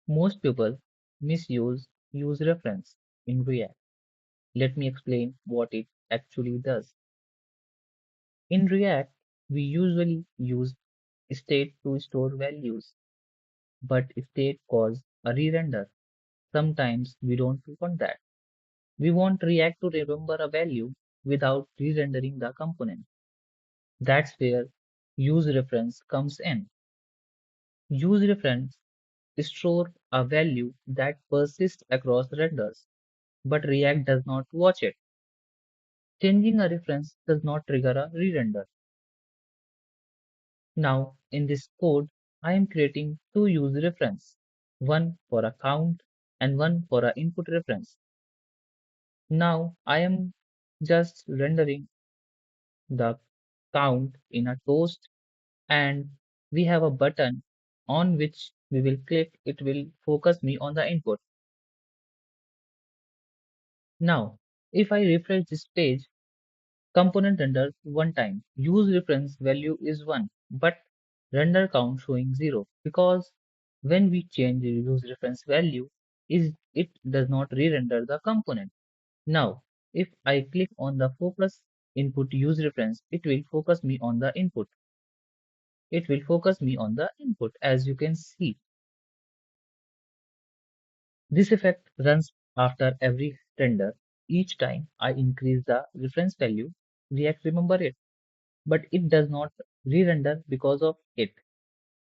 Most people misuse use reference in React. Let me explain what it actually does. In React, we usually use state to store values, but state cause a re-render. Sometimes we don't want that. We want React to remember a value without re-rendering the component. That's where useReference comes in. UseReference store a value that persists across renders, but React does not watch it. Changing a reference does not trigger a re-render. Now, in this code, I am creating two use reference, one for a count and one for a input reference. Now, I am just rendering the count in a toast, and we have a button on which we will click. It will focus me on the input. Now, if I refresh this page, component renders one time. Use reference value is 1, but render count showing 0 because when we change the use reference value, it does not re-render the component. Now, if I click on the focus input use reference, it will focus me on the input. It will focus me on the input, as you can see. This effect runs after every render. Each time I increase the reference value, React remember it, but it does not re-render because of it.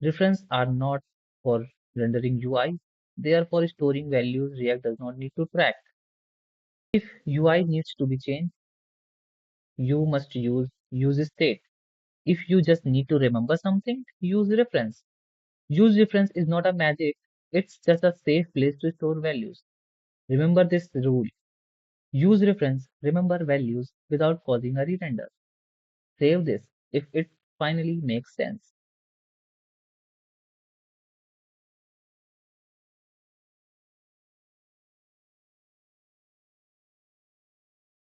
References are not for rendering UI, they are for storing values React does not need to track. If UI needs to be changed, you must use useState. If you just need to remember something, use reference. Use reference is not a magic, it's just a safe place to store values. Remember this rule. Use reference, remember values without causing a re-render. Save this if it finally makes sense.